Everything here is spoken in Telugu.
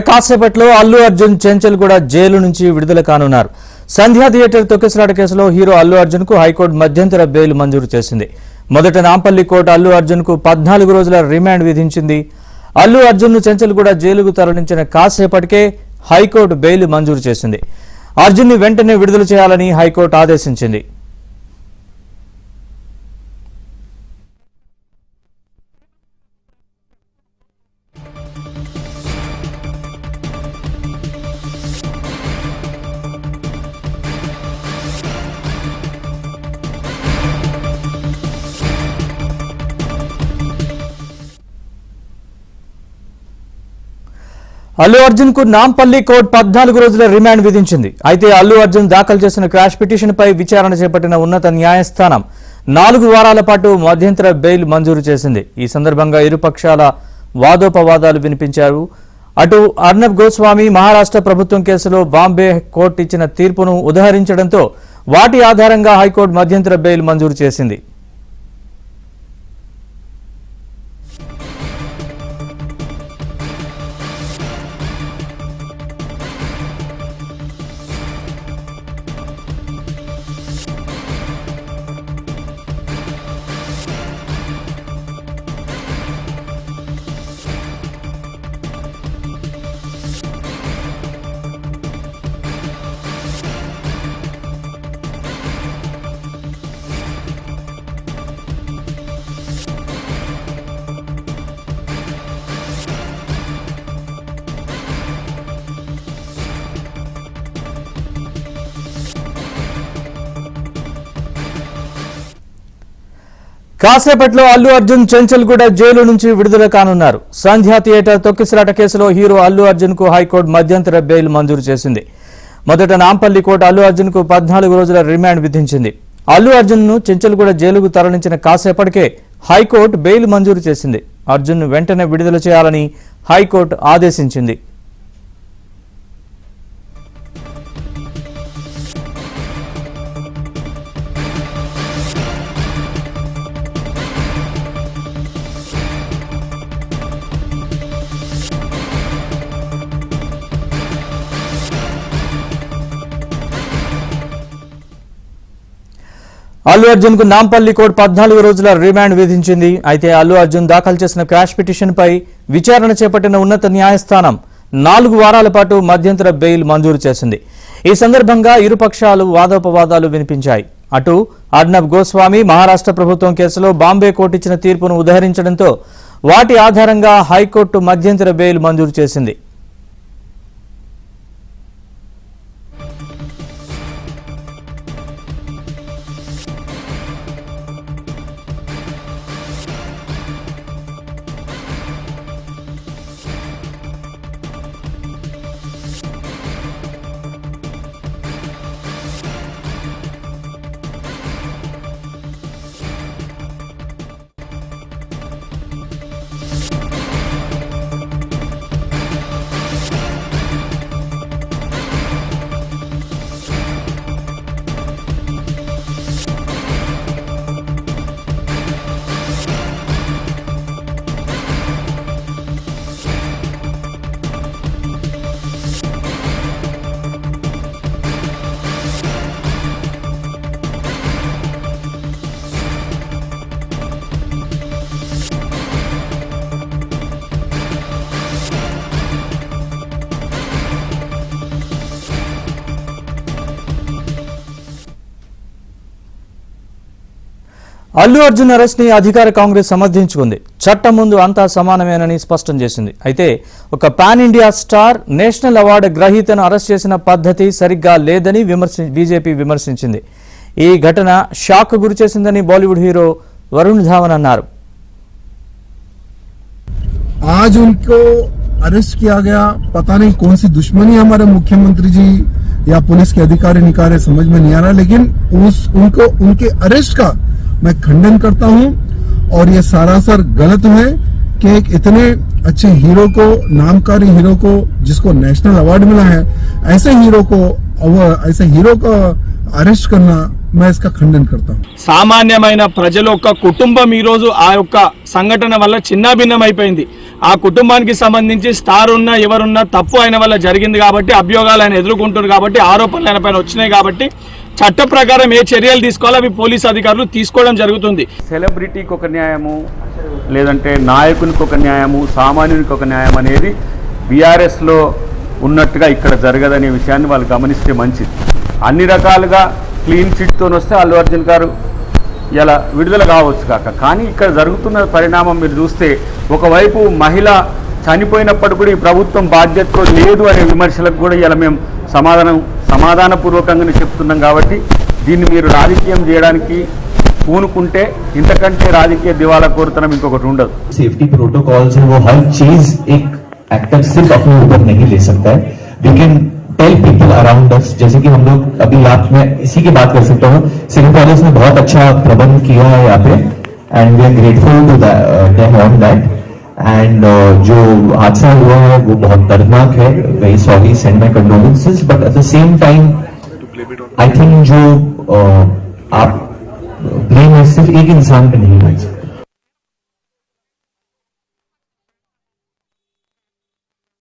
కాసేపట్లో అల్లు అర్జున్ చెంచల్ కూడా జైలు నుంచి విడుదల కానున్నారు. సంధ్యా థియేటర్ తొక్కిసలాట కేసులో హీరో అల్లు అర్జున్ కు హైకోర్టు మధ్యంతర బెయిల్ మంజూరు చేసింది. మొదట నాంపల్లి కోర్టు అల్లు అర్జున్ కు 14 రోజుల రిమాండ్ విధించింది. అల్లు అర్జున్ ను చెంచల్ కూడా జైలుకు తరలించిన కాసేపటికే హైకోర్టు బెయిల్ మంజూరు చేసింది. అర్జున్ ని వెంటనే విడుదల చేయాలని హైకోర్టు ఆదేశించింది. అల్లు అర్జున్ కు నాంపల్లి కోర్టు 14 రోజుల రిమాండ్ విధించింది. అయితే అల్లు అర్జున్ దాఖలు చేసిన క్రాష్ పిటిషన్ పై విచారణ చేపట్టిన ఉన్నత న్యాయస్థానం 4 వారాల పాటు మధ్యంతర బెయిల్ మంజూరు చేసింది. ఈ సందర్భంగా ఇరుపక్షాల వాదోపవాదాలు వినిపించారు. అటు అర్నబ్ గోస్వామి మహారాష్ట్ర ప్రభుత్వం కేసులో బాంబే కోర్టు ఇచ్చిన తీర్పును ఉదహరించడంతో వాటి ఆధారంగా హైకోర్టు మధ్యంతర బెయిల్ మంజూరు చేసింది. కాసేపట్లో అల్లు అర్జున్ చెంచల్ కూడా జైలు నుంచి విడుదల కానున్నారు. సంధ్యా థియేటర్ తొక్కిసలాట కేసులో హీరో అల్లు అర్జున్ కు హైకోర్టు మధ్యంతర బెయిల్ మంజూరు చేసింది. మొదట నాంపల్లి కోర్టు అల్లు అర్జున్ కు 14 రోజుల రిమాండ్ విధించింది. అల్లు అర్జున్ ను చెంచల్ కూడా జైలుకు తరలించిన కాసేపటికే హైకోర్టు బెయిల్ మంజూరు చేసింది. అర్జున్ ను వెంటనే విడుదల చేయాలని హైకోర్టు ఆదేశించింది. అల్లు అర్జున్ కు నాంపల్లి కోర్టు 14 రోజుల రిమాండ్ విధించింది. అయితే అల్లు అర్జున్ దాఖలు చేసిన క్రాష్ పిటిషన్ పై విచారణ చేపట్టిన ఉన్నత న్యాయస్థానం 4 వారాల పాటు మధ్యంతర బెయిల్ మంజూరు చేసింది. ఈ సందర్భంగా ఇరుపక్షాలు వాదోపవాదాలు వినిపించాయి. అటు అర్నబ్ గోస్వామి మహారాష్ట్ర ప్రభుత్వం కేసులో బాంబే కోర్టు ఇచ్చిన తీర్పును ఉదహరించడంతో వాటి ఆధారంగా హైకోర్టు మధ్యంతర బెయిల్ మంజూరు చేసింది. అల్లు అర్జున్ అరెస్ట్ ని అధికార కాంగ్రెస్ సమర్థించుకుంది. చట్టం ముందు అంతా సమానమేనని స్పష్టం చేసింది. అయితే ఒక pan India star national award గ్రహీతను అరెస్ట్ చేసిన పద్ధతి సరిగ్గా లేదని బీజేపీ విమర్శించింది. ఈ ఘటన షాక్ గురి చేసిందని బాలీవుడ్ హీరో వరుణ్ ధావన్ అన్నారు. आज उनको अरेस्ट किया गया, पता नहीं कौन सी दुश्मनी हमारे मुख्यमंत्री जी या पुलिस के अधिकारी निकाय समझ में नहीं आ रहा, लेकिन उनको उनके अरेस्ट का मैं खंडन करता हूं और ये सरासर गलत है कि एक इतने अच्छे हीरो को, नामकारी हीरो को, जिसको नेशनल अवार्ड मिला है, ऐसे हीरो को अरेस्ट करना मैं इसका खंडन करता हूँ। సామాన్యమైన ప్రజల యొక్క కుటుంబం ఈ రోజు ఆ యొక్క సంఘటన వల్ల చిన్నాభిన్నం అయిపోయింది. ఆ కుటుంబానికి సంబంధించి స్టార్ ఉన్నా ఎవరున్నా తప్పు ఆయన వల్ల జరిగింది కాబట్టి అభియోగాలు ఆయన ఎదుర్కొంటున్నారు కాబట్టి ఆరోపణలు ఆయన పైన వచ్చినాయి కాబట్టి చట్ట ప్రకారం ఏ చర్యలు తీసుకోవాలో అవి పోలీసు అధికారులు తీసుకోవడం జరుగుతుంది. సెలబ్రిటీకి ఒక న్యాయము లేదంటే నాయకునికి ఒక న్యాయము సామాన్యునికి ఒక న్యాయం అనేది బీఆర్ఎస్లో ఉన్నట్టుగా ఇక్కడ జరగదనే విషయాన్ని వాళ్ళు గమనిస్తే మంచిది. అన్ని రకాలుగా క్లీన్ చిట్తో వస్తే అల్లు అర్జున్ గారు ఇలా విడుదల కావచ్చు కాక, కానీ ఇక్కడ జరుగుతున్న పరిణామం మీరు చూస్తే ఒకవైపు మహిళ చనిపోయినప్పుడు కూడా ఈ ప్రభుత్వం బాధ్యతతో లేదు అనే విమర్శలకు కూడా ఇలా మేము సమాధానపూర్వకంగానే చెప్తున్నాం. కాబట్టి దీన్ని మీరు రాజకీయం చేయడానికి పూనుకుంటే ఇంతకంటే రాజకీయ దివాలా కోరుతనం ఇంకొకటి ఉండదు. सेफ्टी प्रोटोकॉल्स है वो हर चीज एक एक्टर सिर्फ अपने ऊपर नहीं ले सकता है. We can tell people around us, जैसे कि हम लोग अभी आप में इसी की बात कर सकता हूँ. सिनेपोलिस ने बहुत अच्छा प्रबंध किया है यहाँ पे and we are grateful to them on that. And जो हादसा हुआ है वो बहुत दर्दनाक है. Very sorry, send my condolences, but at the same time I think जो आप ब्लेम है सिर्फ एक इंसान पे नहीं बन सकते.